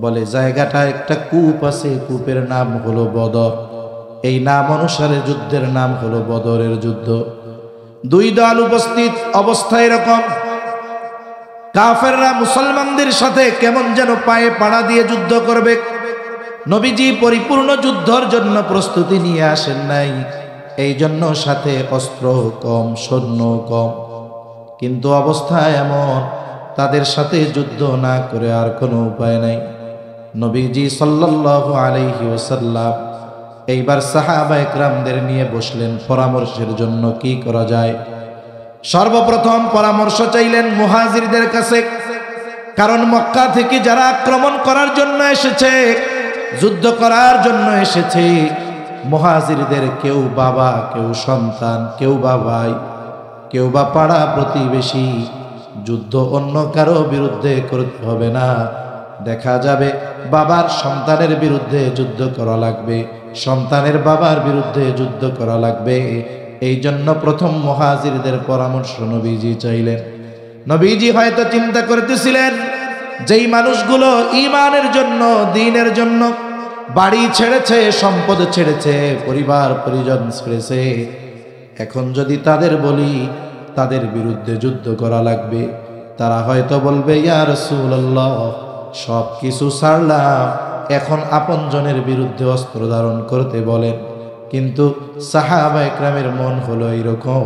বলে জায়গাটা একটা কূপ আছে, কূপের নাম হলো বদর। এই নাম অনুসারে যুদ্ধের নাম হলো বদরের যুদ্ধ। দুই দল উপস্থিত অবস্থা এরকম, কাফেররা মুসলমানদের সাথে কেমন যেন পায়ে পাড়া দিয়ে যুদ্ধ করবে। নবীজি পরিপূর্ণ যুদ্ধের জন্য প্রস্তুতি নিয়ে আসেন নাই, এই জন্য সাথে অস্ত্র কম, সৈন্য কম। কিন্তু অবস্থা এমন, তাদের সাথে যুদ্ধ না করে আর কোনো উপায় নাই। নবীজি সাল্লাল্লাহু আলাইহি ওয়াসাল্লাম এইবার সাহাবা একরামদের নিয়ে বসলেন পরামর্শের জন্য কি করা যায়। সর্বপ্রথম পরামর্শ চাইলেন মুহাজিরদের কাছে, কারণ মক্কা থেকে যারা আক্রমণ করার জন্য এসেছে, যুদ্ধ করার জন্য এসেছে, মুহাজিরদের কেউ বাবা, কেউ সন্তান, কেউ বা ভাই, কেউ বা পাড়া প্রতিবেশী। যুদ্ধ অন্য কারো বিরুদ্ধে করতে হবে না, দেখা যাবে বাবার সন্তানের বিরুদ্ধে যুদ্ধ করা লাগবে, সন্তানের বাবার বিরুদ্ধে যুদ্ধ করা লাগবে। এই জন্য প্রথম মুহাজিরদের পরামর্শ নবীজি চাইলেন। নবীজি হয়তো চিন্তা করতেছিলেন, যেই মানুষগুলো ঈমানের জন্য, দ্বীনের জন্য বাড়ি ছেড়েছে, সম্পদ ছেড়েছে, পরিবার পরিজন ছেড়েছে, এখন যদি তাদের বলি তাদের বিরুদ্ধে যুদ্ধ করা লাগবে, তারা হয়তো বলবে ইয়া রাসূলুল্লাহ সব কিছু ছাড়লাম, এখন আপনজনের বিরুদ্ধে অস্ত্র ধারণ করতে বলেন। কিন্তু সাহাবা একরামের মন হলো এরকম,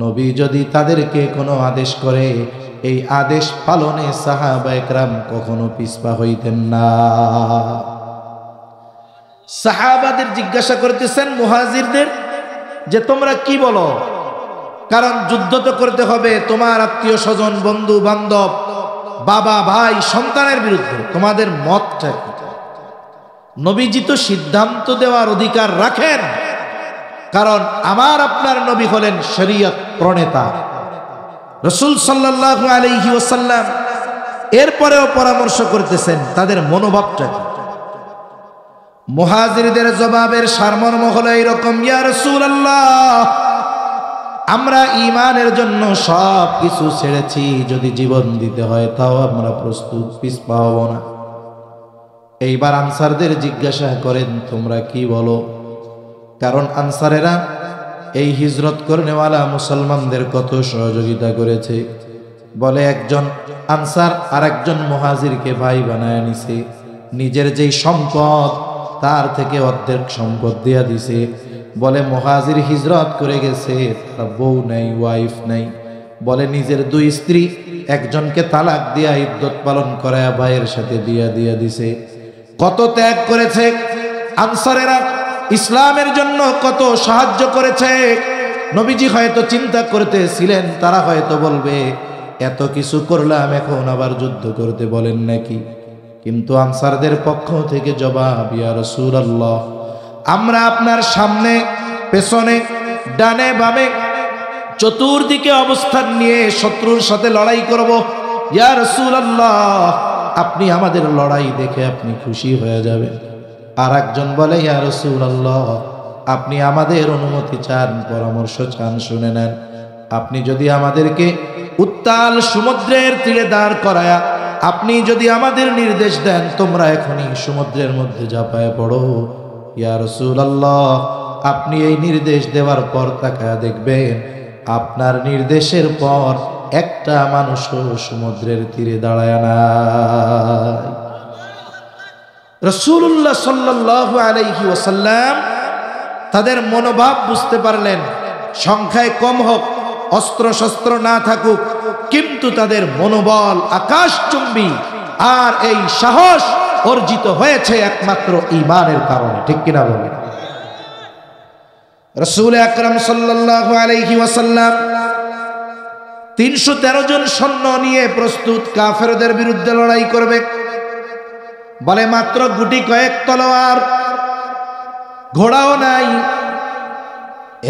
নবী যদি তাদেরকে কোনো আদেশ করে, এই আদেশ পালনে সাহাবা একরাম কখনো পিছপা হইতেন না। সাহাবাদের জিজ্ঞাসা করতেছেন মুহাজিরদের যে তোমরা কি বলো, কারণ যুদ্ধ তো করতে হবে তোমার আত্মীয় স্বজন, বন্ধু বান্ধব, বাবা ভাই, সন্তানের বিরুদ্ধে, তোমাদের মতটা কি? নবীজি তো সিদ্ধান্ত দেওয়ার অধিকার রাখেন, কারণ আমার আপনার নবী হলেন শরীয়ত প্রণেতা রাসূল সাল্লাল্লাহু আলাইহি ওয়াসাল্লাম। এরপরেও পরামর্শ করতেছেন তাদের মনোভাবটা কি। মুহাজিরদের জবাবের সারমর্ম হলো এরকম, ইয়া রাসূলুল্লাহ আমরা ঈমানের জন্য সব কিছু ছেড়েছি, যদি জীবন দিতে হয় তাও আমরা প্রস্তুত, পিছপা হব না। এইবার আনসারদের জিজ্ঞাসা করেন তোমরা কি বলো, কারণ আনসারেরা এই হিজরত করনেওয়ালা মুসলমানদের কত সহযোগিতা করেছে। বলে একজন আনসার আর একজন মুহাজিরকে ভাই বানায় নিছে, নিজের যেই সম্পদ তার থেকে অর্ধেক সম্পদ দিয়া দিছে। বলে মুহাজির হিজরত করে গেছে, তার বউ নাই, ওয়াইফ নাই। বলে নিজের দুই স্ত্রী, একজনকে তালাক দিয়া ইদ্যত পালন করায় ভাইয়ের সাথে বিয়া দিয়া দিছে। কত ত্যাগ করেছে আনসারেরা, ইসলামের জন্য কত সাহায্য করেছে। নবীজি হয়তো চিন্তা করতেছিলেন তারা হয়তো বলবে এত কিছু করলাম, এখন আবার যুদ্ধ করতে বলেন নাকি। কিন্তু আনসারদের পক্ষ থেকে জবাব, ইয়া রাসূলুল্লাহ আমরা আপনার সামনে, পেছনে, ডানে বামে, চতুর্দিকে অবস্থান নিয়ে শত্রুর সাথে লড়াই করব। ইয়া রাসূলুল্লাহ আপনি আমাদের লড়াই দেখে আপনি খুশি হয়ে যাবেন। আর একজন বলে ইয়া রাসূলুল্লাহ আপনি আমাদের অনুমতি চান, পরামর্শ চান, শুনে নেন। আপনি যদি আমাদেরকে উত্তাল সমুদ্রের তীরে দাঁড় করায়া আপনি যদি আমাদের নির্দেশ দেন তোমরা এখনই সমুদ্রের মধ্যে ঝাঁপায় পড়ো, ইয়া রাসূলুল্লাহ আপনি এই নির্দেশ দেওয়ার পর তাকায়া দেখবেন আপনার নির্দেশের পর একটা মানুষও সমুদ্রের তীরে দাঁড়ায় না। রাসূলুল্লাহ সাল্লাল্লাহু আলাইহি ওয়াসাল্লাম তাদের মনোভাব বুঝতে পারলেন। সংখ্যায় কম হোক, অস্ত্র শস্ত্র না থাকুক, কিন্তু তাদের মনোবল আকাশচুম্বী। আর এই সাহস অর্জিত হয়েছে একমাত্র ঈমানের কারণে, ঠিক কিনা বলেন? রাসূল আকরাম সাল্লাল্লাহু আলাইহি ওয়াসাল্লাম 313 জন সৈন্য নিয়ে প্রস্তুত কাফেরদের বিরুদ্ধে লড়াই করবে। বলে মাত্র গুটি কয়েক তলোয়ার, ঘোড়াও নাই,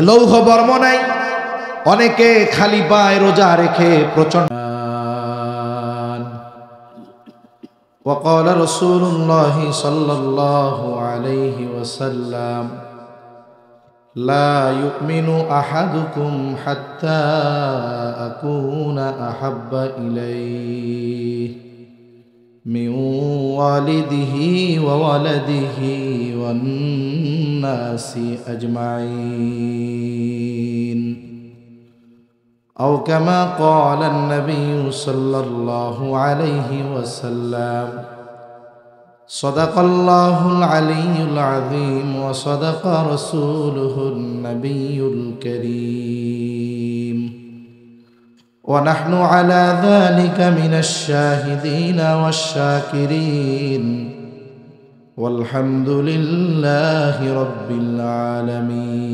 লৌহ বর্ম নাই, অনেকে খালি পায়ে রোজা রেখে প্রচন্ড। وقال رسول الله صلى الله عليه وسلم لا يؤمن أحدكم حتى أكون أحب إليه من والده وولده والناس أجمعين أو كما قال النبي صلى الله عليه وسلم صدق الله العلي العظيم وصدق رسوله النبي الكريم ونحن على ذلك من الشاهدين والشاكرين والحمد لله رب العالمين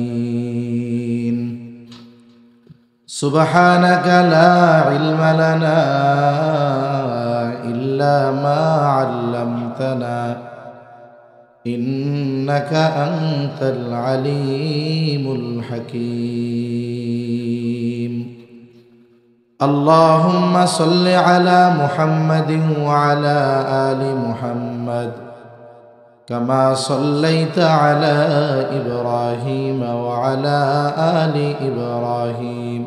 سبحانك لا علم لنا إلا ما علمتنا إنك أنت العليم الحكيم اللهم صل على محمد وعلى آل محمد كما صليت على إبراهيم وعلى آل إبراهيم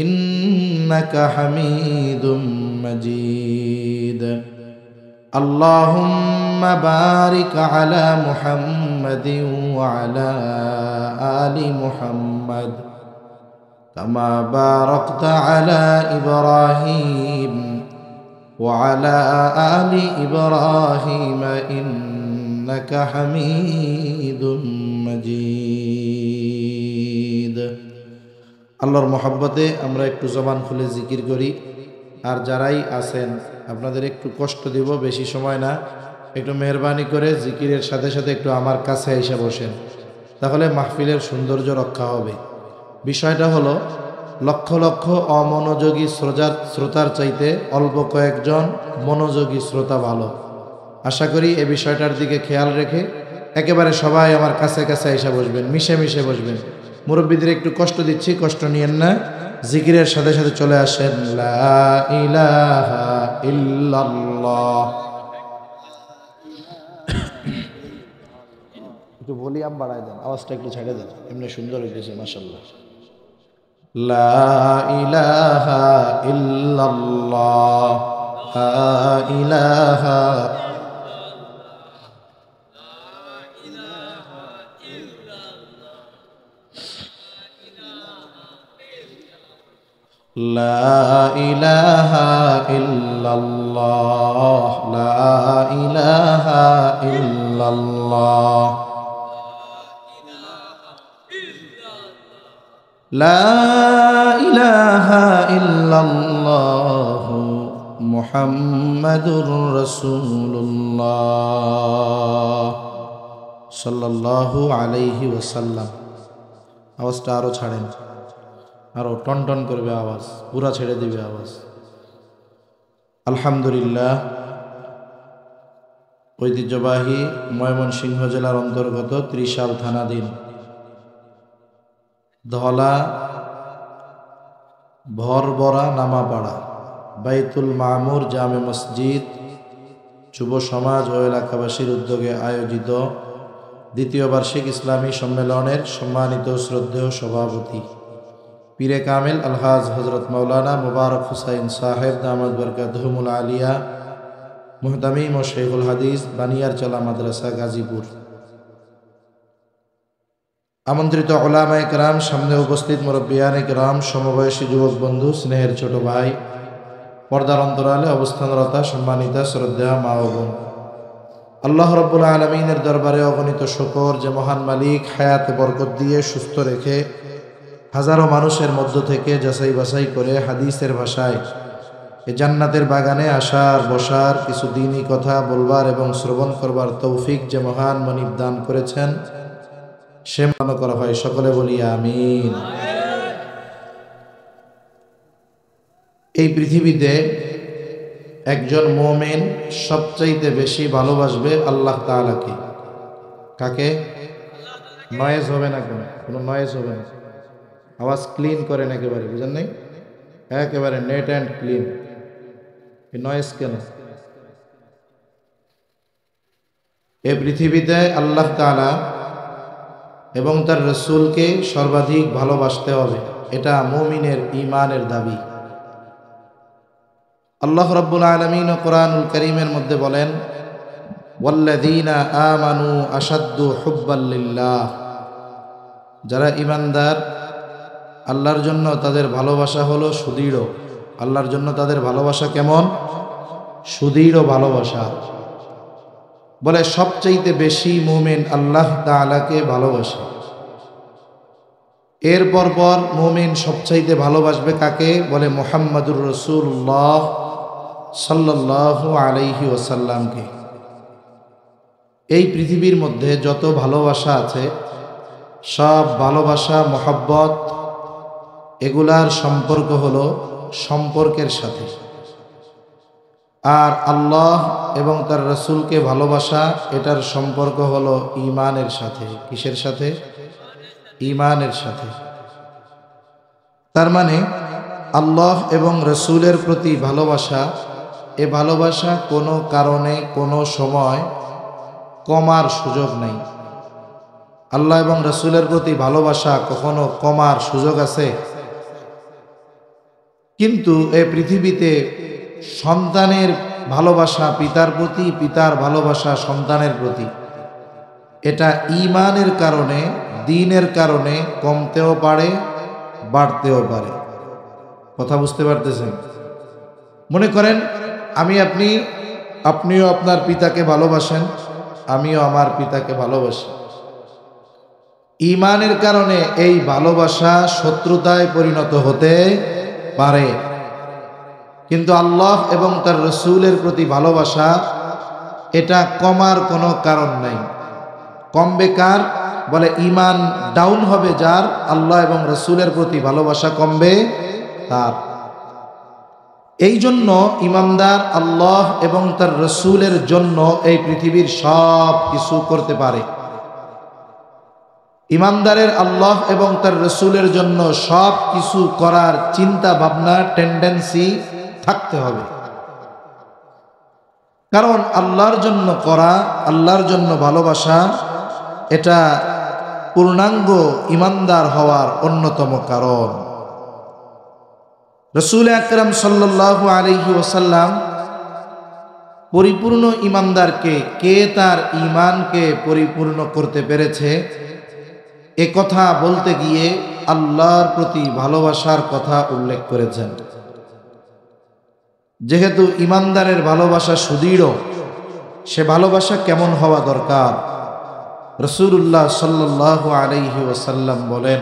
إنك حميد مجيد اللهم بارك على محمد وعلى آل محمد كما باركت على إبراهيم وعلى آل إبراهيم إنك حميد مجيد আল্লাহর মহব্বতে আমরা একটু জবান খুলে জিকির করি। আর যারাই আছেন আপনাদের একটু কষ্ট দিব, বেশি সময় না, একটু মেহরবানি করে জিকিরের সাথে সাথে একটু আমার কাছে এসে বসেন, তাহলে মাহফিলের সৌন্দর্য রক্ষা হবে। বিষয়টা হলো লক্ষ লক্ষ অমনোযোগী শ্রোতার চাইতে অল্প কয়েকজন মনোযোগী শ্রোতা ভালো। আশা করি এই বিষয়টার দিকে খেয়াল রেখে একেবারে সবাই আমার কাছে কাছে এসে বসবেন, মিশে মিশে বসবেন। মুরব্বীদের একটু কষ্ট দিচ্ছি, কষ্ট নিয়েন না, জিকিরের সাথে সাথে চলে আসেন লা ইলাহা ইল্লাল্লাহ। একটু ভলিউম বাড়ায় দেন, আওয়াজটা একটু ছেড়ে দেন, এমনি সুন্দর হইতেছে মাশাআল্লাহ। লা ইলাহা ইল্লাল্লাহ লা ইলাহা لا إله إلا الله لا إله إلا الله لا إله إلا الله محمد رسول الله صلى الله عليه وسلم। আওয়াজটা আরো ছাড়েন, আরো টন টন করবে আওয়াজ, পুরা ছেড়ে দিবে আওয়াজ। আলহামদুলিল্লাহ, ঐতিহ্যবাহী ময়মনসিংহ জেলার অন্তর্গত ত্রিশাল থানাধীন ধলা ভরবরা নামাপাড়া বাইতুল মামুর জামে মসজিদ যুব সমাজ ও এলাকাবাসীর উদ্যোগে আয়োজিত দ্বিতীয় বার্ষিক ইসলামী সম্মেলনের সম্মানিত শ্রদ্ধেয় সভাপতি পীরে কামিল আলহাজ হজরত মৌলানা মুবারক হুসাইন সাহেব দামাত বরকাতুহুল আলিয়া মুহতামিম ও শেখুল হাদিস বানিয়ারচলা মাদ্রাসা গাজীপুর, আমন্ত্রিত উলামায়ে কেরাম, সামনে উপস্থিত মুরব্বিয়ানে কেরাম, সমবয়সী যুবক বন্ধু, স্নেহের ছোট ভাই, পর্দার অন্তরালে অবস্থানরতা সম্মানিতা শ্রদ্ধেয়া মা ও বোন, আল্লাহ রাব্বুল আলামিনের দরবারে অগণিত শুকর যে মহান মালিক হায়াতে বরকত দিয়ে সুস্থ রেখে হাজারো মানুষের মধ্য থেকে যাচাই বাছাই করে হাদিসের ভাষায় এ জান্নাতের বাগানে আসার বসার, কিছু দ্বীনি কথা বলবার এবং শ্রবণ করবার তৌফিক যে মহান মনিব দান করেছেন, সে মনে করা হয়। সকলে বলি আমিন। এই পৃথিবীতে একজন মুমিন সবচাইতে বেশি ভালোবাসবে আল্লাহ তাআলাকে। কাকে? নয়েজ হবে না, কোনো নয়েজ হবে না, আওয়াজ ক্লিন করেন একেবারে, বুঝেন নাই? একেবারে নেট অ্যান্ড ক্লিন। এই নয়েজ কেন? এই পৃথিবীতে আল্লাহ তাআলা এবং তার রাসূলকে সর্বাধিক ভালোবাসতে হবে, এটা মুমিনের ঈমানের দাবি। আল্লাহ রাব্বুল আলামিন কোরআনুল কারীমের মধ্যে বলেন, ওয়াল্লাযীনা আমানু আশাদ্দু হুব্বাল লিল্লাহ, যারা ঈমানদার আল্লাহর জন্য তাদের ভালোবাসা হলো সুদৃঢ়। আল্লাহর জন্য তাদের ভালোবাসা কেমন? সুদৃঢ় ভালোবাসা। বলে সবচাইতে বেশি মুমিন আল্লাহ তাআলাকে ভালোবাসে। এরপর মুমিন সবচাইতে ভালোবাসবে কাকে? বলে মুহাম্মাদুর রাসূলুল্লাহ সাল্লাল্লাহু আলাইহি ওয়াসাল্লামকে। এই পৃথিবীর মধ্যে যত ভালোবাসা আছে সব ভালোবাসা, মহব্বত, এগুলার সম্পর্ক হলো সম্পর্কের সাথে। আর আল্লাহ এবং তার রাসূলকে ভালোবাসা, এটার সম্পর্ক হলো ঈমানের সাথে। কিসের সাথে? ঈমানের সাথে। তার মানে আল্লাহ এবং রাসূলের প্রতি ভালোবাসা, এ ভালোবাসা কোনো কারণে কোনো সময় কমার সুযোগ নেই। আল্লাহ এবং রাসূলের প্রতি ভালোবাসা কখনো কমার সুযোগ আছে? কিন্তু এই পৃথিবীতে সন্তানের ভালোবাসা পিতার প্রতি, পিতার ভালোবাসা সন্তানের প্রতি, এটা ঈমানের কারণে, দ্বীনের কারণে কমতেও পারে, বাড়তেও পারে। কথা বুঝতে পারতেছেন? মনে করেন আপনিও আপনার পিতাকে ভালোবাসেন, আমিও আমার পিতাকে ভালোবাসি। ঈমানের কারণে এই ভালোবাসা শত্রুতায় পরিণত হতে পারে, কিন্তু আল্লাহ এবং তার রাসূলের প্রতি ভালোবাসা, এটা কমার কোনো কারণ নাই। কমবে কার? বলে ঈমান ডাউন হবে যার, আল্লাহ এবং রাসূলের প্রতি ভালোবাসা কমবে তার। এই জন্য ঈমানদার আল্লাহ এবং তার রাসূলের জন্য এই পৃথিবীর সব কিছু করতে পারে। ঈমানদারের আল্লাহ এবং তার রাসূলের জন্য সব কিছু করার চিন্তা ভাবনা, টেন্ডেন্সি থাকতে হবে। কারণ আল্লাহর জন্য করা, আল্লাহর জন্য ভালোবাসা, এটা পূর্ণাঙ্গ ঈমানদার হওয়ার অন্যতম কারণ। রাসূল আকরাম সাল্লাল্লাহু আলাইহি ওয়াসাল্লাম পরিপূর্ণ ঈমানদারকে, কে তার ঈমানকে পরিপূর্ণ করতে পেরেছে, এ কথা বলতে গিয়ে আল্লাহর প্রতি ভালোবাসার কথা উল্লেখ করেছেন। যেহেতু ঈমানদারের ভালোবাসা সুদৃঢ়, সে ভালোবাসা কেমন হওয়া দরকার? রাসূলুল্লাহ সাল্লাল্লাহু আলাইহি ওয়াসাল্লাম বলেন,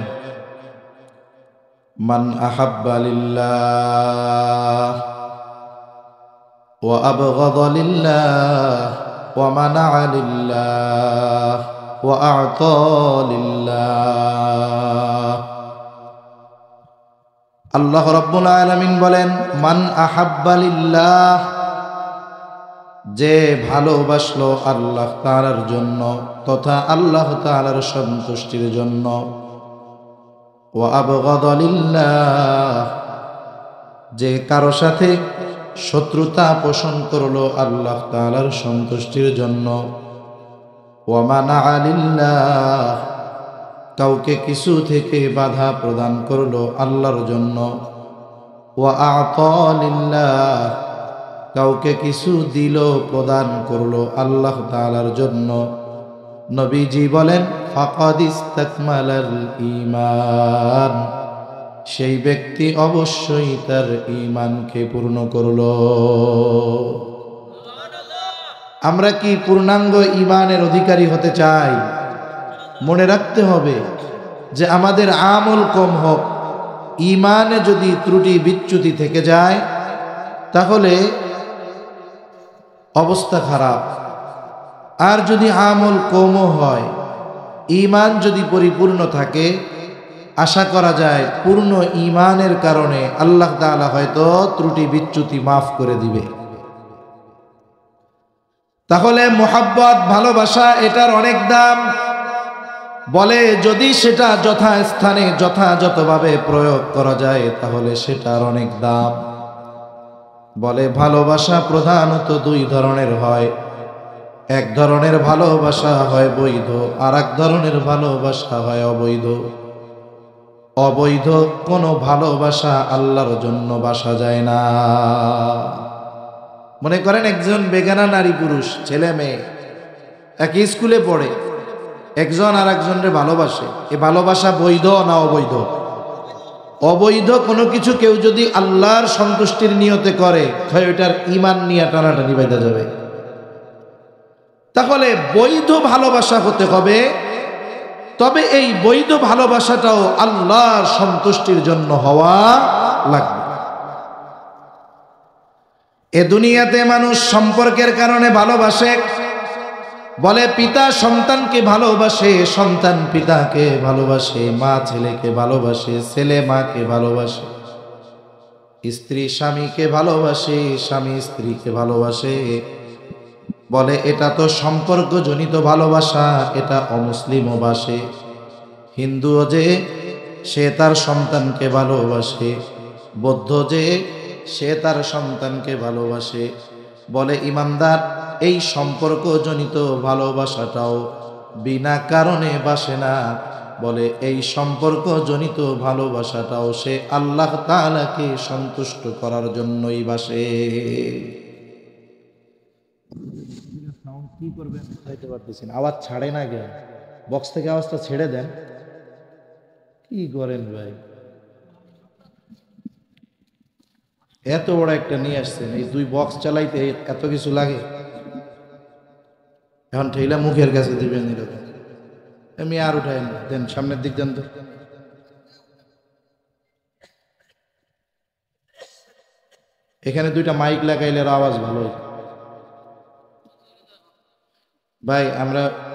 মান আহাব্বা লিল্লাহ ওয়া আবগাদা লিল্লাহ ওয়া মানাআ লিল্লাহ ওয়া আ'তা লিল্লাহ। আল্লাহ রাব্বুল আলামিন বলেন, মান আহাব্বা লিল্লাহ, যে ভালোবাসলো আল্লাহ তাআলার জন্য তথা আল্লাহ তাআলার সন্তুষ্টির জন্য, ওয়া আবগাদা লিল্লাহ, যে কারো সাথে শত্রুতা পোষণ করলো আল্লাহ তাআলার সন্তুষ্টির জন্য, ওয়া মানাআ লিল্লাহ, কাউকে কিছু থেকে বাধা প্রদান করলো আল্লাহর জন্য, ওয়া আ'তা লিল্লাহ, কাউকে কিছু দিল, প্রদান করলো আল্লাহ তাআলার জন্য। নবীজি বলেন, ফাকাদ ইস্তাকমালাল ঈমান, সেই ব্যক্তি অবশ্যই তার ঈমানকে পূর্ণ করলো। আমরা কি পূর্ণাঙ্গ ঈমানের অধিকারী হতে চাই? মনে রাখতে হবে যে আমাদের আমল কম হোক, ঈমানে যদি ত্রুটি বিচ্যুতি থেকে যায় তাহলে অবস্থা খারাপ। আর যদি আমল কমও হয়, ঈমান যদি পরিপূর্ণ থাকে, আশা করা যায় পূর্ণ ঈমানের কারণে আল্লাহ তাআলা হয়তো ত্রুটি বিচ্যুতি মাফ করে দিবে। তাহলে মুহাব্বত, ভালোবাসা, এটার অনেক দাম। বলে যদি সেটা যথাস্থানে যথাযথভাবে প্রয়োগ করা যায় তাহলে সেটার অনেক দাম। বলে ভালোবাসা প্রধানত দুই ধরনের হয়। এক ধরনের ভালোবাসা হয় বৈধ, আর এক ধরনের ভালোবাসা হয় অবৈধ। অবৈধ কোনো ভালোবাসা আল্লাহর জন্য বাসা যায় না। মনে করেন একজন বেগানা নারী পুরুষ ছেলে মেয়ে একই স্কুলে পড়ে, একজন আর একজনের ভালোবাসে। এ ভালোবাসা বৈধ না অবৈধ? অবৈধ কোনো কিছু কেউ যদি আল্লাহর সন্তুষ্টির নিয়তে করে, হয় ওইটার ঈমান নিয়ে টানাটানি বেঁধে যাবে। তাহলে বৈধ ভালোবাসা হতে হবে, তবে এই বৈধ ভালোবাসাটাও আল্লাহর সন্তুষ্টির জন্য হওয়া লাগবে। এ দুনিয়াতে মানুষ সম্পর্কের কারণে ভালোবাসে, বলে পিতা সন্তানকে ভালোবাসে, সন্তান পিতাকে ভালোবাসে, মা ছেলেকে ভালোবাসে, ছেলে মাকে ভালোবাসে, স্ত্রী স্বামীকে ভালোবাসে, স্বামী স্ত্রীকে ভালোবাসে। বলে এটা তো সম্পর্কজনিত ভালোবাসা, এটা অমুসলিমও বাসে। হিন্দুও যে সে তার সন্তানকে ভালোবাসে, বৌদ্ধ যে সে তার সন্তানকে ভালোবাসে। বলে ইমানদার এই সম্পর্কজনিত ভালোবাসাটাও বিনা কারণে বাসে না, বলে এই সম্পর্কজনিত ভালোবাসাটাও সে আল্লাহ তাআলাকে সন্তুষ্ট করার জন্যই বাসে। কি করবেন বুঝতে পারতেছি না, আওয়াজ ছাড়ে না কেন? বক্স থেকে আওয়াজটা ছেড়ে দেন। কি করেন ভাই? এত বড় একটা নিয়ে আসছেন, এই দুই বক্স চালাইতে এত কিছু লাগে? এখন ঠেলা মুখের কাছে দিবেন এরকম? আমি আর উঠাই না, দেন সামনের দিক দেন তো। এখানে দুইটা মাইক লাগাইলে আওয়াজ ভালো হয় ভাই।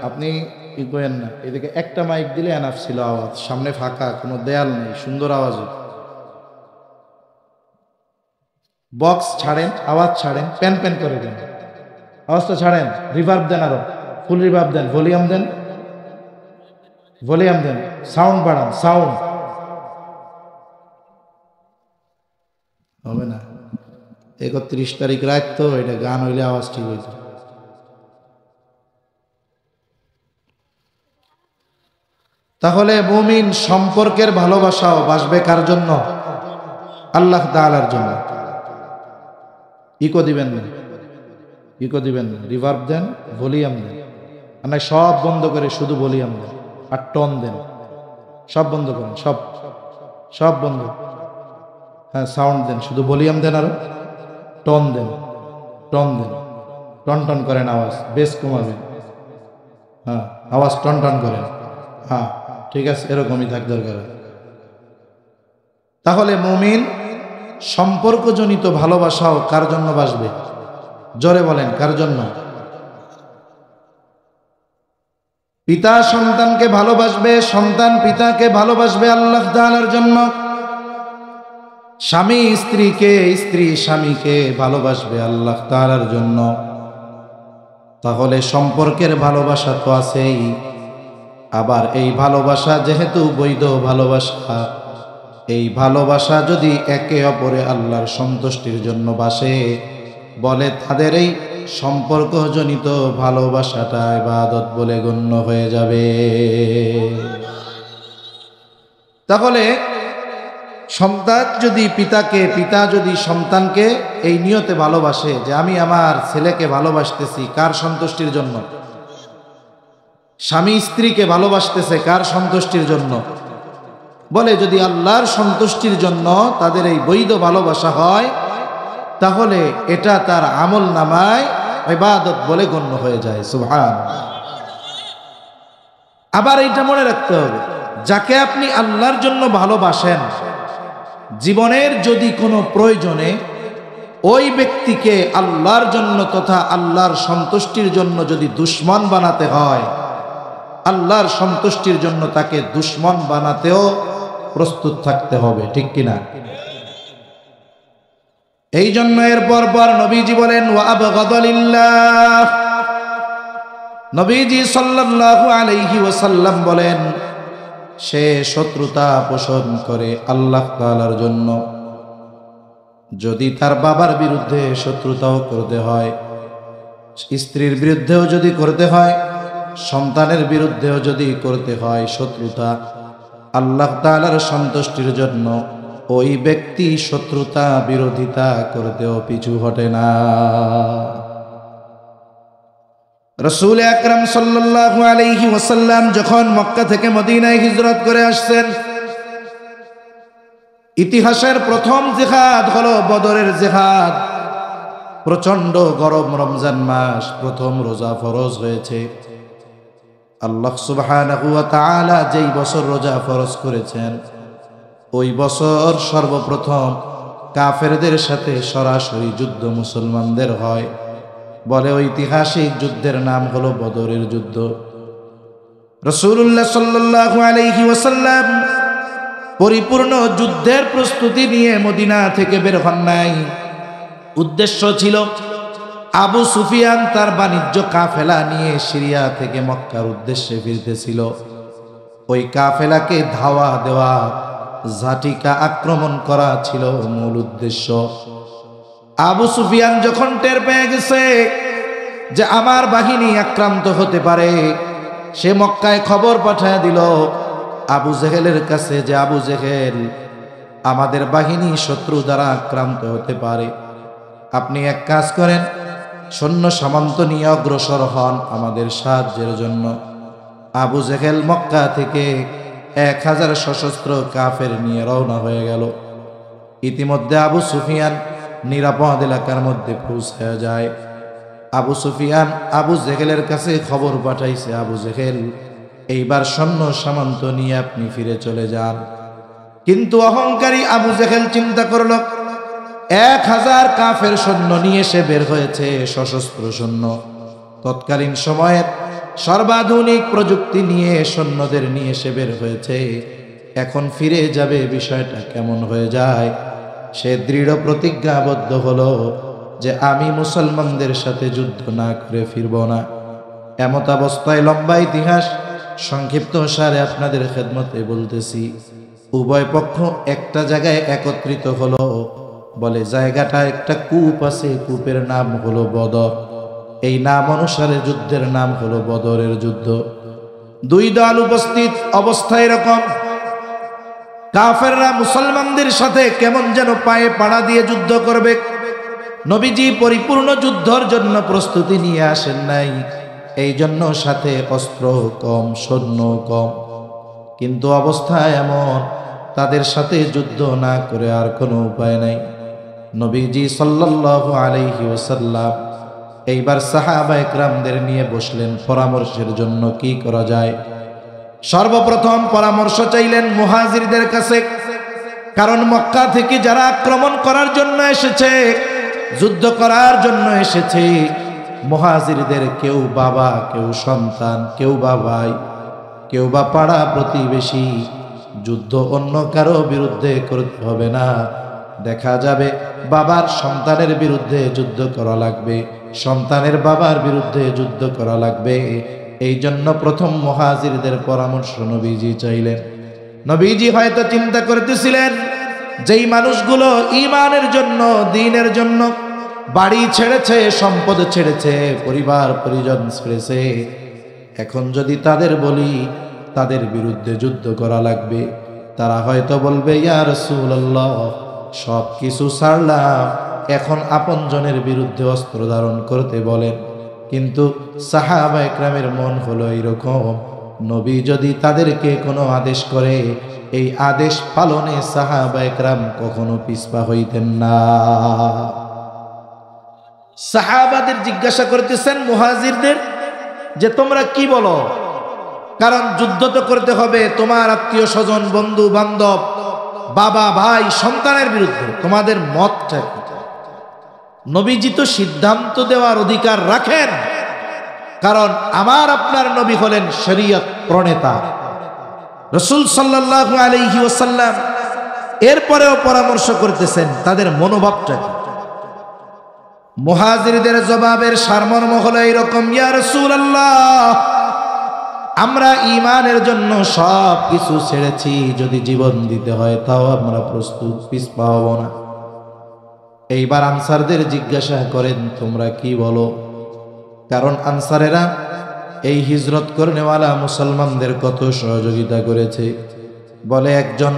আপনি কি করেন না, এদিকে একটা মাইক দিলে এনাফ ছিল আওয়াজ, সামনে ফাঁকা, কোনো দেয়াল নেই, সুন্দর আওয়াজ। বক্স ছাড়েন, আওয়াজ ছাড়েন, প্যান প্যান করে দেন, আওয়াজটা ছাড়েন, রিভার্ব দেন, আরো ফুল রিভার্ব দেন, ভলিউম দেন, ভলিউম দেন, সাউন্ড বাড়ান, সাউন্ড হবে না। 31 তারিখ রাত তো, এটা গান হইলে আওয়াজ ঠিক হইত। তাহলে মুমিন সম্পর্কের ভালোবাসাও বাসবে কার জন্য? আল্লাহ তাআলার জন্য। ইকো দিবেন না, ইকো দিবেন না, রিভার্ব দেন, ভলিউম দেন, মানে সব বন্ধ করে শুধু ভলিউম দেন আর টোন দেন। সব বন্ধ করেন, সব সব বন্ধ। হ্যাঁ, সাউন্ড দেন, শুধু ভলিউম দেন আর টোন দেন, টোন দেন, টন টন করেন আওয়াজ, বেশ কমাবেন। হ্যাঁ, আওয়াজ টন টন করেন। হ্যাঁ ঠিক আছে, এরকমই থাক দরকার। তাহলে মুমিন সম্পর্কজনিত ভালোবাসাও কার জন্য বাসবে? জোরে বলেন, কার জন্য? পিতা সন্তানকে ভালোবাসবে, সন্তান পিতাকে ভালোবাসবে আল্লাহ তাআলার জন্য। স্বামী স্ত্রীকে, স্ত্রী স্বামীকে ভালোবাসবে আল্লাহ তাআলার জন্য। তাহলে সম্পর্কের ভালোবাসা তো আছেই, আবার এই ভালোবাসা যেহেতু বৈধ ভালোবাসা, এই ভালোবাসা যদি একে অপরে আল্লাহর সন্তুষ্টির জন্য বাসে, বলে তাদের এই সম্পর্কজনিত ভালোবাসাটা ইবাদত বলে গণ্য হয়ে যাবে। তাহলে সন্তান যদি পিতাকে, পিতা যদি সন্তানকে এই নিয়তে ভালোবাসে যে আমি আমার ছেলেকে ভালোবাসতেছি কার সন্তুষ্টির জন্য? স্বামী স্ত্রীকে ভালোবাসতেছে কার সন্তুষ্টির জন্য? বলে যদি আল্লাহর সন্তুষ্টির জন্য তাদের এই বৈধ ভালোবাসা হয়, তাহলে এটা তার আমল নামায় ইবাদত বলে গণ্য হয়ে যায়। সুবহানাল্লাহ। আবার এইটা মনে রাখতে হবে, যাকে আপনি আল্লাহর জন্য ভালোবাসেন, জীবনের যদি কোনো প্রয়োজনে ওই ব্যক্তিকে আল্লাহর জন্য তথা আল্লাহর সন্তুষ্টির জন্য যদি দুশ্মন বানাতে হয়, আল্লাহর সন্তুষ্টির জন্য তাকে দুশ্মন বানাতেও প্রস্তুত থাকতে হবে, ঠিক কিনা? এই জন্য এর পর নবীজি বলেন ওয়া আবগাদা লিল্লাহ। নবীজি সাল্লাল্লাহু আলাইহি ওয়াসাল্লাম বলেন, সে শত্রুতা পোষণ করে আল্লাহ তাআলার জন্য। যদি তার বাবার বিরুদ্ধে শত্রুতাও করতে হয়, স্ত্রীর বিরুদ্ধেও যদি করতে হয়, সন্তানের বিরুদ্ধেও যদি করতে হয় শত্রুতা, আল্লাহ তাআলার সন্তুষ্টির জন্য ওই ব্যক্তি শত্রুতা বিরোধিতা করতেও পিছু হটে না। রাসূল আকরাম সাল্লাল্লাহু আলাইহি ওয়াসাল্লাম যখন মক্কা থেকে মদিনায় হিজরত করে আসছেন, ইতিহাসের প্রথম জিহাদ হলো বদরের জিহাদ। প্রচন্ড গরম রমজান মাস, প্রথম রোজা ফরজ হয়েছে। আল্লাহ সুবহানাহু ওয়া তাআলা যেই বছর রোজা ফরজ করেছেন, ওই বছর সর্বপ্রথম কাফেরদের সাথে সরাসরি যুদ্ধ মুসলমানদের হয়। বলে ঐতিহাসিক যুদ্ধের নাম হলো বদরের যুদ্ধ। রাসূলুল্লাহ সাল্লাল্লাহু আলাইহি ওয়াসাল্লাম পরিপূর্ণ যুদ্ধের প্রস্তুতি নিয়ে মদিনা থেকে বের হন নাই। উদ্দেশ্য ছিল আবু সুফিয়ান তার বাণিজ্য কাফেলা নিয়ে সিরিয়া থেকে মক্কার উদ্দেশ্যে ফিরতেছিল। ওই কাফেলাকে ধাওয়া দেওয়া, ঝাটিকা আক্রমণ করা ছিল মূল উদ্দেশ্য। আবু সুফিয়ান যখন টের পেয়ে গেছে যে আমার বাহিনী আক্রান্ত হতে পারে, সে মক্কায় খবর পাঠায় দিল আবু জেহেলের কাছে যে আবু জেহেল, আমাদের বাহিনী শত্রু দ্বারা আক্রান্ত হতে পারে, আপনি এক কাজ করেন, সৈন্য সামন্ত নিয়ে অগ্রসর হন আমাদের সাহায্যের জন্য। আবু জেহেল মক্কা থেকে 1000 সশস্ত্র কাফের নিয়ে রওনা হয়ে গেল। ইতিমধ্যে আবু সুফিয়ান নিরাপদ এলাকার মধ্যে পৌঁছায় যায়। আবু সুফিয়ান আবু জেহেলের কাছে খবর পাঠাইছে, আবু জেহেল, এইবার সৈন্য সামন্ত নিয়ে আপনি ফিরে চলে যান। কিন্তু অহংকারী আবু জেহেল চিন্তা করল, 1000 কাফের সৈন্য নিয়ে সে বের হয়েছে, সশস্ত্র সৈন্য। তৎকালীন সময়ের সর্বাধুনিক প্রযুক্তি নিয়ে সৈন্যদের নিয়ে সে বের হয়েছে, এখন ফিরে যাবে, বিষয়টা কেমন হয়ে যায়। সে দৃঢ় প্রতিজ্ঞাবদ্ধ হলো যে আমি মুসলমানদের সাথে যুদ্ধ না করে ফিরব না। এমত অবস্থায় লম্বা ইতিহাস সংক্ষিপ্ত সারে আপনাদের খেদমতে বলতেছি। উভয় পক্ষ একটা জায়গায় একত্রিত হলো। বলে জায়গাটা একটা কূপ আছে, কূপের নাম হলো বদর। এই নাম অনুসারে যুদ্ধের নাম হলো বদরের যুদ্ধ। দুই দল উপস্থিত অবস্থা এরকম, কাফেররা মুসলমানদের সাথে কেমন যেন পায়ে পাড়া দিয়ে যুদ্ধ করবে। নবীজি পরিপূর্ণ যুদ্ধের জন্য প্রস্তুতি নিয়ে আসেন নাই, এই জন্য সাথে অস্ত্র কম, সৈন্য কম। কিন্তু অবস্থা এমন, তাদের সাথে যুদ্ধ না করে আর কোনো উপায় নাই। নবীজি সাল্লাল্লাহু আলাইহি ওয়াসাল্লাম এইবার সাহাবা একরামদের নিয়ে বসলেন পরামর্শের জন্য কি করা যায়। সর্বপ্রথম পরামর্শ চাইলেন মুহাজিরদের কাছে, কারণ মক্কা থেকে যারা আক্রমণ করার জন্য এসেছে, যুদ্ধ করার জন্য এসেছে, মুহাজিরদের কেউ বাবা, কেউ সন্তান, কেউ বা ভাই, কেউ বা পাড়া প্রতিবেশী। যুদ্ধ অন্য কারো বিরুদ্ধে করতে হবে না, দেখা যাবে বাবার সন্তানের বিরুদ্ধে যুদ্ধ করা লাগবে, সন্তানের বাবার বিরুদ্ধে যুদ্ধ করা লাগবে। এই জন্য প্রথম মুহাজিরদের পরামর্শ নবীজি চাইলেন। নবীজি হয়তো চিন্তা করতেছিলেন, যেই মানুষগুলো ঈমানের জন্য, দ্বীনের জন্য বাড়ি ছেড়েছে, সম্পদ ছেড়েছে, পরিবার পরিজন ছেড়েছে, এখন যদি তাদের বলি তাদের বিরুদ্ধে যুদ্ধ করা লাগবে, তারা হয়তো বলবে ইয়া রাসূলুল্লাহ, সব কিছু ছাড়লাম, এখন আপনজনের বিরুদ্ধে অস্ত্র ধারণ করতে বলেন। কিন্তু সাহাবা একরামের মন হলো এরকম, নবী যদি তাদেরকে কোনো আদেশ করে, এই আদেশ পালনে সাহাবা একরাম কখনো পিছপা হইতেন না। সাহাবাদের জিজ্ঞাসা করতেছেন মুহাজিরদের যে তোমরা কি বলো, কারণ যুদ্ধ তো করতে হবে তোমার আত্মীয় স্বজন, বন্ধু বান্ধব, বাবা ভাই, সন্তানের বিরুদ্ধে, তোমাদের মতটা কি? নবীজি তো সিদ্ধান্ত দেওয়ার অধিকার রাখেন, কারণ আমার আপনার নবী হলেন শরীয়ত প্রণেতা রাসূল সাল্লাল্লাহু আলাইহি ওয়াসাল্লাম। এরপরেও পরামর্শ করতেছেন তাদের মনোভাবটা কি। মুহাজিরদের জবাবের সারমর্ম হলো এরকম, ইয়া রাসূলুল্লাহ, আমরা ঈমানের জন্য সব কিছু ছেড়েছি, যদি জীবন দিতে হয় তাও আমরা প্রস্তুত, পিছপা হব না। এইবার আনসারদের জিজ্ঞাসা করেন তোমরা কি বলো, কারণ আনসারেরা এই হিজরত করনেওয়ালা মুসলমানদের কত সহযোগিতা করেছে। বলে একজন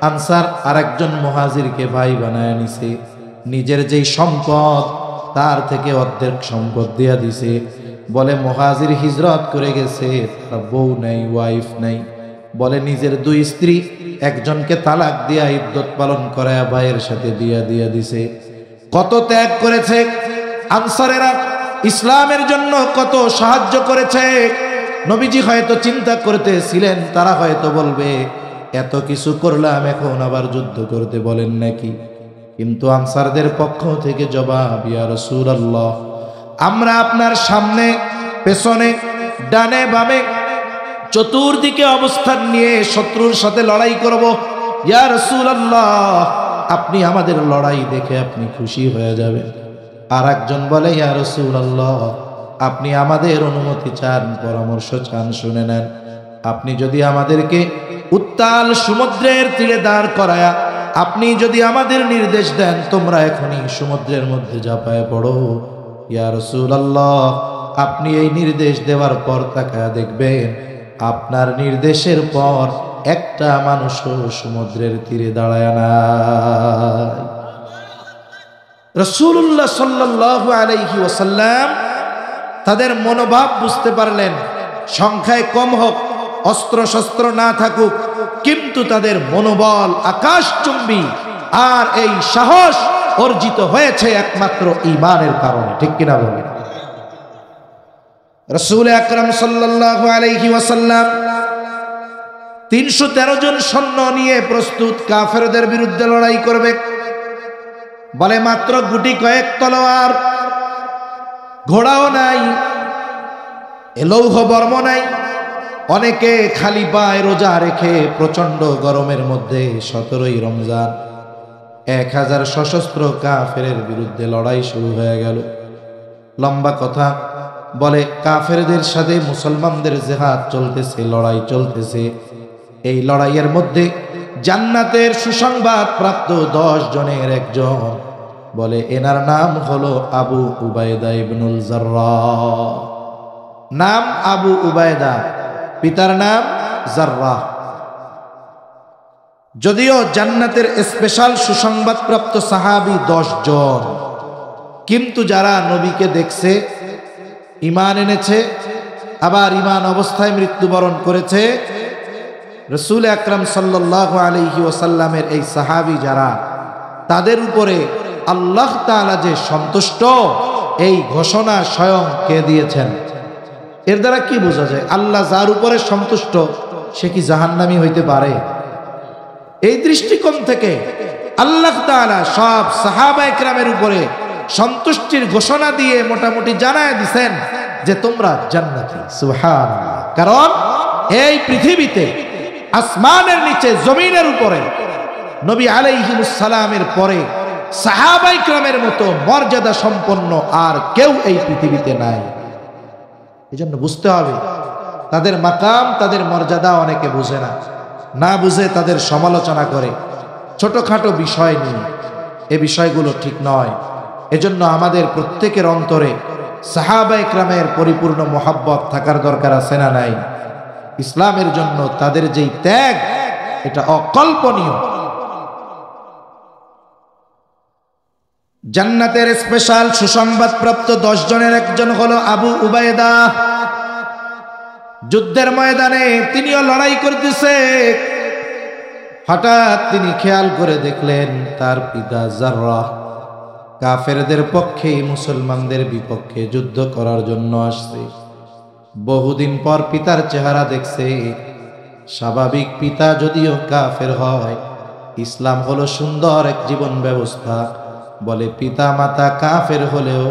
আনসার আরেকজন মুহাজিরকে ভাই বানায় নিছে, নিজের যেই সম্পদ তার থেকে অর্ধেক সম্পদ দিয়া দিছে। বলে মুহাজির হিজরত করে গেছে, তার বউ নাই, ওয়াইফ নাই। বলে নিজের দুই স্ত্রী, একজনকে তালাক দিয়া ইদ্যত পালন করায় ভাইয়ের সাথে বিয়া দিয়া দিছে। কত ত্যাগ করেছে আনসারেরা, ইসলামের জন্য কত সাহায্য করেছে। নবীজি হয়তো চিন্তা করতেছিলেন, তারা হয়তো বলবে এত কিছু করলাম, এখন আবার যুদ্ধ করতে বলেন নাকি? কিন্তু আনসারদের পক্ষ থেকে জবাব, ইয়া রাসূলুল্লাহ, আমরা আপনার সামনে, পেছনে, ডানে বামে, চতুর্দিকে অবস্থান নিয়ে শত্রুর সাথে লড়াই করব। ইয়া রাসূলুল্লাহ, আপনি আমাদের লড়াই দেখে আপনি খুশি হয়ে যাবেন। আর একজন বলে, ইয়া রাসূলুল্লাহ, আপনি আমাদের অনুমতি চান, পরামর্শ চান, শুনে নেন। আপনি যদি আমাদেরকে উত্তাল সমুদ্রের তীরে দাঁড় করায়া আপনি যদি আমাদের নির্দেশ দেন, তোমরা এখনই সমুদ্রের মধ্যে ঝাঁপায় পড়ো, ইয়া রাসূলুল্লাহ, আপনি এই নির্দেশ দেওয়ার পর তাকায়া দেখবেন, আপনার নির্দেশের পর একটা মানুষও সমুদ্রের তীরে দাঁড়ায় না। রাসূলুল্লাহ সাল্লাল্লাহু আলাইহি ওয়াসাল্লাম তাদের মনোভাব বুঝতে পারলেন। সংখ্যায় কম হোক, অস্ত্র শস্ত্র না থাকুক, কিন্তু তাদের মনোবল আকাশচুম্বী। আর এই সাহস অর্জিত হয়েছে একমাত্র ঈমানের কারণে, ঠিক কিনা বলেন? রাসূল আকরাম সাল্লাল্লাহু আলাইহি ওয়াসাল্লাম 313 জন সৈন্য নিয়ে প্রস্তুত কাফেরদের বিরুদ্ধে লড়াই করবে। বলে মাত্র গুটি কয়েক তলোয়ার, ঘোড়াও নাই, লৌহ বর্ম নাই। অনেকে খালি পায়ে রোজা রেখে প্রচন্ড গরমের মধ্যে 17ই রমজান 1000 সশস্ত্র কাফেরের বিরুদ্ধে লড়াই শুরু হয়ে গেল। লম্বা কথা বলে, কাফেরদের সাথে মুসলমানদের জিহাদ চলতেছে, লড়াই চলতেছে। এই লড়াইয়ের মধ্যে জান্নাতের সুসংবাদ প্রাপ্ত 10 জনের একজন, বলে এনার নাম হলো আবু উবাইদা ইবনুল জাররাহ। নাম আবু উবাইদা, পিতার নাম জাররাহ। যদিও জান্নাতের স্পেশাল সুসংবাদ প্রাপ্ত সাহাবী 10 জন, কিন্তু যারা নবীকে দেখছে, ঈমান এনেছে, আবার ঈমান অবস্থায় মৃত্যুবরণ করেছে, রাসূল আকরাম সাল্লাল্লাহু আলাইহি ওয়াসাল্লামের এই সাহাবী যারা, তাদের উপরে আল্লাহ তাআলা যে সন্তুষ্ট, এই ঘোষণা স্বয়ং কে দিয়েছেন? এর দ্বারা কি বোঝা যায়? আল্লাহ যার উপরে সন্তুষ্ট সে কি জাহান্নামী হইতে পারে? এই দৃষ্টিকোণ থেকে আল্লাহ তাআলা সব সাহাবায়ে কেরামের উপরে সন্তুষ্টির ঘোষণা দিয়ে মোটামুটি জানায় দিয়েছেন যে তোমরা জান্নাতি। সুবহানাল্লাহ। কারণ এই পৃথিবীতে আসমানের নিচে, জমিনের উপরে নবী আলাইহিস সালামের পরে সাহাবায়ে কেরামের মতো মর্যাদা সম্পন্ন আর কেউ এই পৃথিবীতে নাই। এজন্য বুঝতে হবে তাদের মাকাম, তাদের মর্যাদা অনেকে বুঝে না, না বুঝে তাদের সমালোচনা করে ছোটখাটো বিষয় নিয়ে। এই বিষয়গুলো ঠিক নয়। এজন্য আমাদের প্রত্যেকের অন্তরে সাহাবায়ে কেরামের পরিপূর্ণ মহব্বত থাকার দরকার আছে না নাই? ইসলামের জন্য তাদের যেই ত্যাগ, এটা অকল্পনীয়। জান্নাতের স্পেশাল সুসংবাদ প্রাপ্ত 10 জনের একজন হলো আবু উবাইদা। যুদ্ধের ময়দানে তিনিও লড়াই করতেছে। হঠাৎ তিনি খেয়াল করে দেখলেন তার পিতা জাররাহ কাফেরদের পক্ষে, মুসলমানদের বিপক্ষে যুদ্ধ করার জন্য আসছে। বহুদিন পর পিতার চেহারা দেখছে। স্বাভাবিক পিতা যদিও কাফের হয়, ইসলাম হলো সুন্দর এক জীবন ব্যবস্থা। বলে পিতা মাতা কাফের হলেও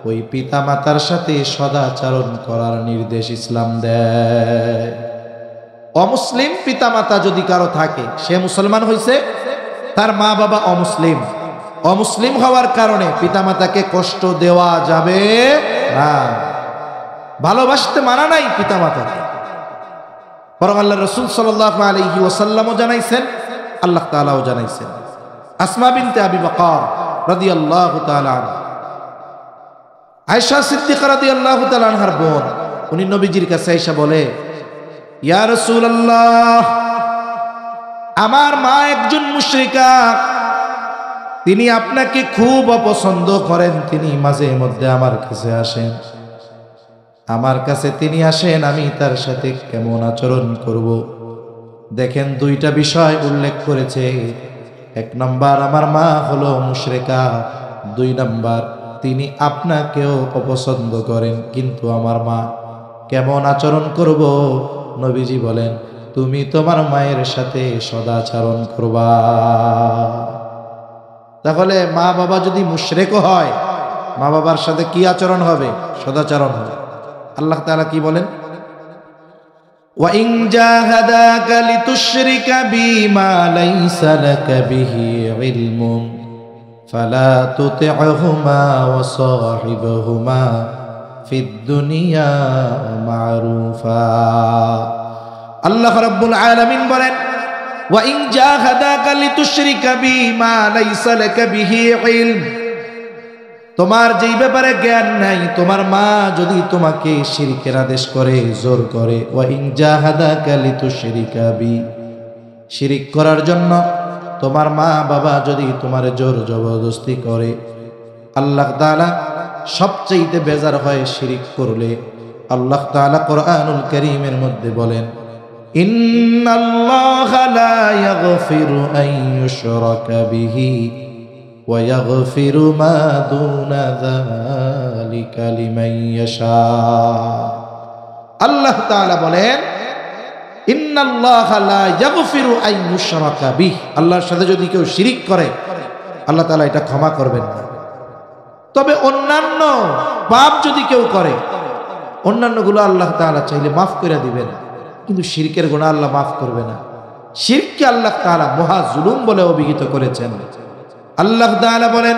ওই পিতা মাতার সাথে সদাচরণ করার নির্দেশ ইসলাম দেয়। অমুসলিম পিতা মাতা যদি কারো থাকে, সে মুসলমান হইছে, তার মা বাবা অমুসলিম, অমুসলিম হওয়ার কারণে পিতা মাতাকে কষ্ট দেওয়া যাবে না। ভালোবাসতে মানা নাই পিতা মাতাকে। বরং আল্লাহ রাসূল সাল্লাল্লাহু আলাইহি ওয়াসাল্লামও জানাইছেন, আল্লাহ তাআলাও জানাইছেন। আসমা বিনতে আবি বকর রাদিয়াল্লাহু তাআলা আনহা, আয়েশা সিদ্দিকা রাদিয়াল্লাহু তাআলা আনহার বোন, উনি নবীজির কাছে আয়েশা বলে, ইয়া রাসূলুল্লাহ, আমার মা একজন মুশরিকা, তিনি আপনাকে খুব অপছন্দ করেন, তিনি মাঝে মধ্যে আমার কাছে আসেন, আমার কাছে তিনি আসেন, আমি তার সাথে কেমন আচরণ করব। দেখেন দুইটা বিষয় উল্লেখ করেছে, এক নাম্বার আমার মা হলো মুশরিকা, দুই নাম্বার তিনি আপনাকেও অপছন্দ করেন। কিন্তু আমার মা কেমন আচরণ করব? নবীজি বলেন তুমি তোমার মায়ের সাথে সদাচরণ করবা। তাহলে মা বাবা যদি মুশরিক হয়, মা বাবার সাথে কি আচরণ হবে? সদাচরণ হবে। আল্লাহ তাআলা কি বলেন? ওয়া ইন জাহাদাকা লিতুশরিকা বিমা লাইসা লাকা বিহি ইলমুন ফালা তুতি'হুমা ওয়া সাহিবহুমা ফিদ দুনিয়া মা'রুফা। আল্লাহ রাব্বুল আলামিন বলেন ওয়া ইন জাহাদাকা লিতুশরিকা বিমা লাইসা লাকা বিহি ইলম, তোমার যেই ব্যাপারে জ্ঞান নাই, তোমার মা যদি তোমাকে শিরকের আদেশ করে, জোর করে, ওয়া ইন জাহাদাকা লিতুশরিকা বি, শিরিক করার জন্য তোমার মা বাবা যদি তোমার জোর জবরদস্তি করে, আল্লাহ তাআলা সবচেয়ে বেজার হয় শিরিক করলে। আল্লাহ তাআলা কোরআনুল কারীমের মধ্যে বলেন ইন্নাল্লাহা লা ইয়াগফিরু আন ইউশরাকা বিহি ওয়া ইয়াগফিরু মা দুনা যালিকা লিমান ইয়াশা। আল্লাহ তাআলা বলেন ইন্নাল্লাহা লা ইয়াগফিরু আন ইউশরাকা বিহি, আল্লাহর সাথে যদি কেউ শিরিক করে আল্লাহ তাআলা এটা ক্ষমা করবেন না। তবে অন্যান্য পাপ যদি কেউ করে, অন্যান্যগুলো আল্লাহ তাআলা চাইলে মাফ করে দিবেন, কিন্তু শিরকের গুনাহ আল্লাহ মাফ করবে না। শিরককে আল্লাহ তাআলা মহা জুলুম বলে অভিহিত করেছেন। আল্লাহ তাআলা বলেন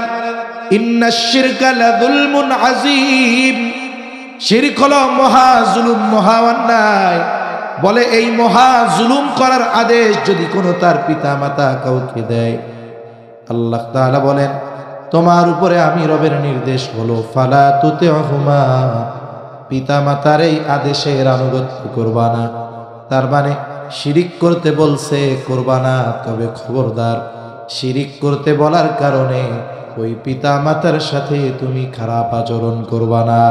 ইন্নাশ শিরকা লাযুলমুন আযীম, শিরক হলো মহা জুলুম, মহা অন্যায়। বলে এই মহা জুলুম করার আদেশ যদি কোনো তার পিতা মাতা কাউকে দেয়, আল্লাহ তাআলা বলেন তোমার উপরে আমি রবের নির্দেশ হলো ফালা তুতি'হুমা, পিতা মাতার এই আদেশের আনুগত্য করবা না। তার মানে শিরিক করতে বলছে করবা না, তবে খবরদার শিরিক করতে বলার কারণে ওই পিতা মাতার সাথে তুমি খারাপ আচরণ করবা না।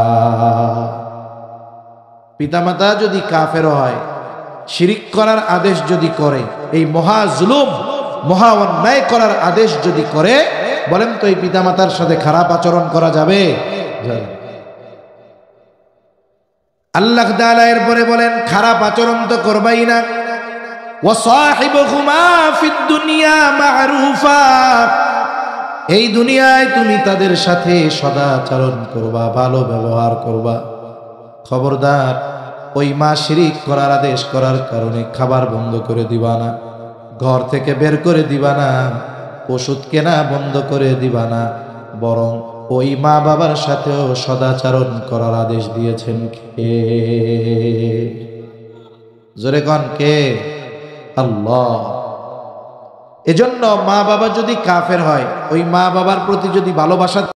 পিতা মাতা যদি কাফের হয়, শিরিক করার আদেশ যদি করে, এই মহা জুলুম মহা অন্যায় করার আদেশ যদি করে, বলেন তো এই পিতা মাতার সাথে খারাপ আচরণ করা যাবে? আল্লাহ তাআলা এরপরে বলেন খারাপ আচরণ তো করবাই না, ওয়া সাহিবহুমা ফিদ দুনিয়া মা'রুফা, এই দুনিয়ায় তুমি তাদের সাথে সদাচরণ করবা, ভালো ব্যবহার করবা। খবরদার ওই মা শিরিক করার আদেশ করার কারণে খাবার বন্ধ করে দিবা না, ঘর থেকে বের করে দিবা না, ওষুধ কেনা বন্ধ করে দিবা না, বরং ওই মা বাবার সাথেও সদাচরণ করার আদেশ দিয়েছেন কে? জোরে কোন কে? আল্লাহ। এজন্য মা বাবা যদি কাফের হয়, ওই মা বাবার প্রতি যদি ভালোবাসা